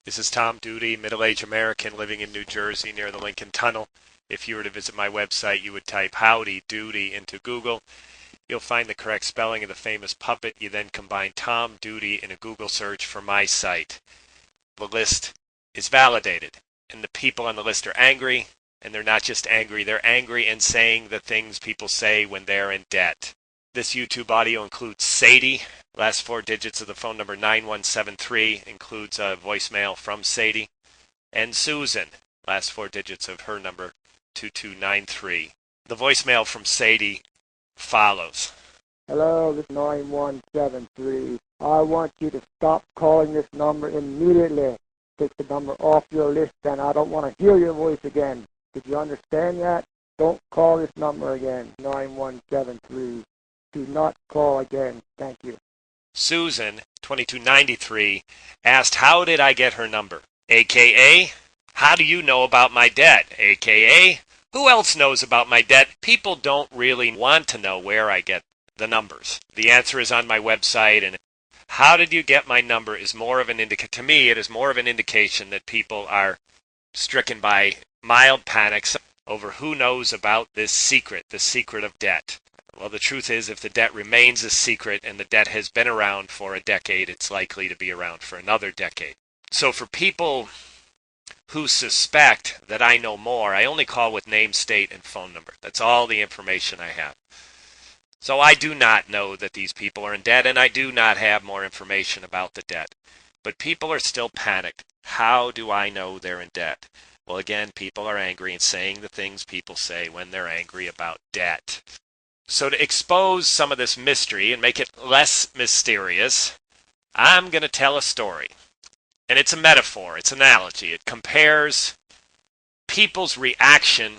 This is Tom Doody, middle-aged American living in New Jersey near the Lincoln Tunnel. If you were to visit my website, you would type Howdy Doody into Google. You'll find the correct spelling of the famous puppet. You then combine Tom Doody in a Google search for my site. The list is validated, and the people on the list are angry, and they're not just angry, they're angry and saying the things people say when they're in debt. This YouTube audio includes Sadie. Last four digits of the phone number 9173 includes a voicemail from Sadie. And Susan, last four digits of her number 2293. The voicemail from Sadie follows. Hello, this is 9173. I want you to stop calling this number immediately. Take the number off your list, and I don't want to hear your voice again. Did you understand that? Don't call this number again, 9173. Do not call again. Thank you. Susan, 2293, asked how did I get her number? AKA, how do you know about my debt? AKA, who else knows about my debt? People don't really want to know where I get the numbers. The answer is on my website, and how did you get my number is more of an indication. To me, it is more of an indication that people are stricken by mild panics over who knows about this secret, the secret of debt. Well, the truth is, if the debt remains a secret and the debt has been around for a decade, it's likely to be around for another decade. So for people who suspect that I know more, I only call with name, state, and phone number. That's all the information I have. So I do not know that these people are in debt, and I do not have more information about the debt. But people are still panicked. How do I know they're in debt? Well, again, people are angry and saying the things people say when they're angry about debt. So to expose some of this mystery and make it less mysterious, I'm going to tell a story. And it's a metaphor, it's an analogy. It compares people's reaction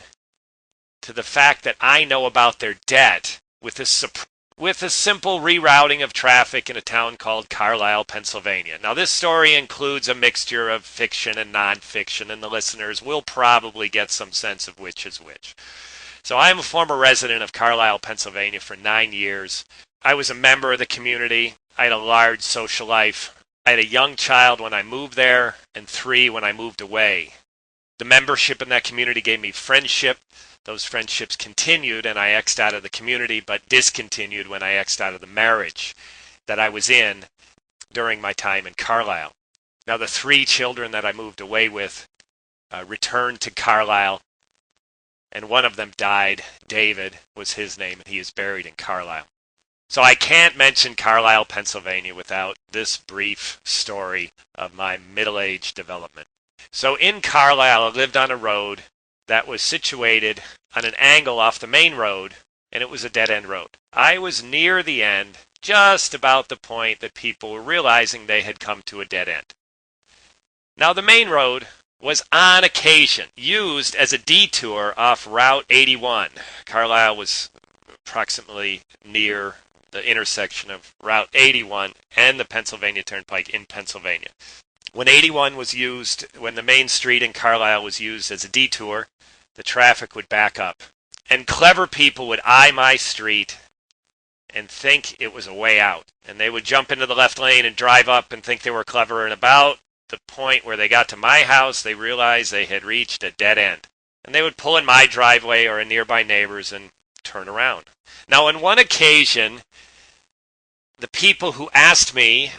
to the fact that I know about their debt with a simple rerouting of traffic in a town called Carlisle, Pennsylvania. Now, this story includes a mixture of fiction and nonfiction, and the listeners will probably get some sense of which is which. So I am a former resident of Carlisle, Pennsylvania for 9 years. I was a member of the community. I had a large social life. I had a young child when I moved there and 3 when I moved away. The membership in that community gave me friendship. Those friendships continued, and I X'd out of the community, but discontinued when I X'd out of the marriage that I was in during my time in Carlisle. Now, the 3 children that I moved away with returned to Carlisle, and one of them died. David was his name, and he is buried in Carlisle. So I can't mention Carlisle, Pennsylvania without this brief story of my middle-aged development. So in Carlisle, I lived on a road that was situated on an angle off the main road, and it was a dead-end road. I was near the end, just about the point that people were realizing they had come to a dead end. Now, the main road was on occasion used as a detour off Route 81. Carlisle was approximately near the intersection of Route 81 and the Pennsylvania Turnpike in Pennsylvania. When 81 was used, when the main street in Carlisle was used as a detour, the traffic would back up. And clever people would eye my street and think it was a way out. And they would jump into the left lane and drive up and think they were clever, and about the point where they got to my house, they realized they had reached a dead end. And they would pull in my driveway or a nearby neighbor's and turn around. Now, on one occasion, the people who asked me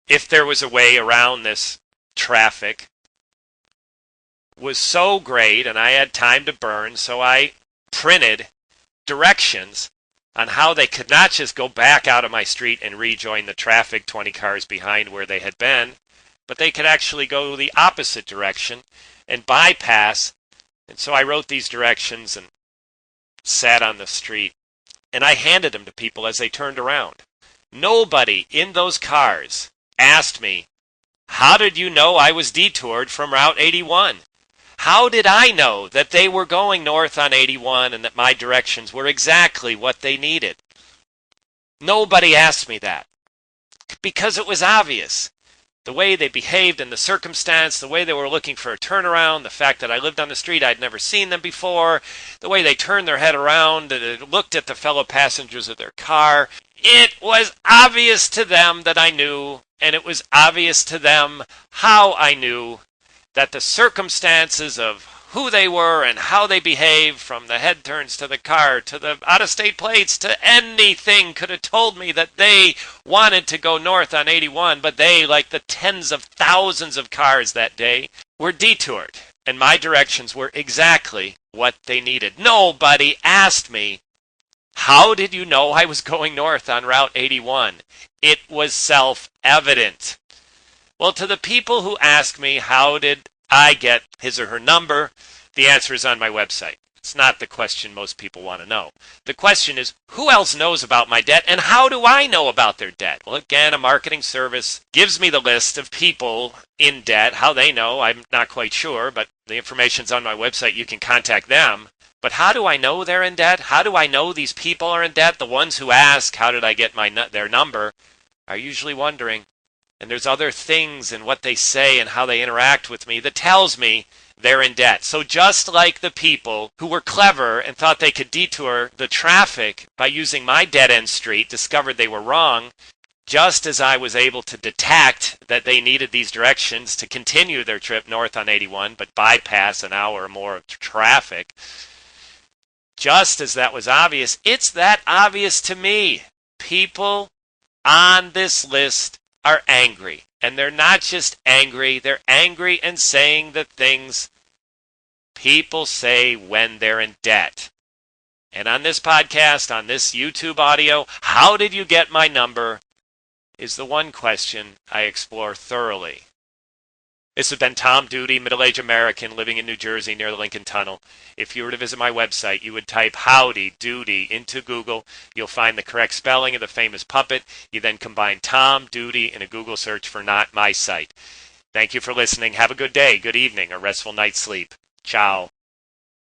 if there was a way around this traffic was so great, and I had time to burn, so I printed directions on how they could not just go back out of my street and rejoin the traffic 20 cars behind where they had been, but they could actually go the opposite direction and bypass. And so I wrote these directions and sat on the street, and I handed them to people as they turned around. Nobody in those cars asked me, how did you know I was detoured from Route 81? How did I know that they were going north on 81 and that my directions were exactly what they needed? Nobody asked me that because it was obvious. The way they behaved in the circumstance, the way they were looking for a turnaround, the fact that I lived on the street, I'd never seen them before, the way they turned their head around and looked at the fellow passengers of their car. It was obvious to them that I knew, and it was obvious to them how I knew that the circumstances of who they were and how they behaved, from the head turns to the car to the out-of-state plates to anything, could have told me that they wanted to go north on 81, but they, like the tens of thousands of cars that day, were detoured, and my directions were exactly what they needed. Nobody asked me, how did you know I was going north on Route 81? It was self-evident. Well, to the people who ask me how did I get his or her number, the answer is on my website. It's not the question most people want to know. The question is, who else knows about my debt, and how do I know about their debt? Well, again, a marketing service gives me the list of people in debt. How they know, I'm not quite sure, but the information's on my website. You can contact them. But how do I know they're in debt? How do I know these people are in debt? The ones who ask, how did I get their number, are usually wondering. And there's other things in what they say and how they interact with me that tells me they're in debt. So just like the people who were clever and thought they could detour the traffic by using my dead-end street discovered they were wrong, just as I was able to detect that they needed these directions to continue their trip north on 81 but bypass an hour or more of traffic, just as that was obvious, it's that obvious to me. People on this list are angry. And they're not just angry, they're angry and saying the things people say when they're in debt. And on this podcast, on this YouTube audio, how did you get my number, is the one question I explore thoroughly. This has been Tom Doody, middle-aged American living in New Jersey near the Lincoln Tunnel. If you were to visit my website, you would type Howdy Doody into Google. You'll find the correct spelling of the famous puppet. You then combine Tom Doody in a Google search for Not My Site. Thank you for listening. Have a good day, good evening, or restful night's sleep. Ciao.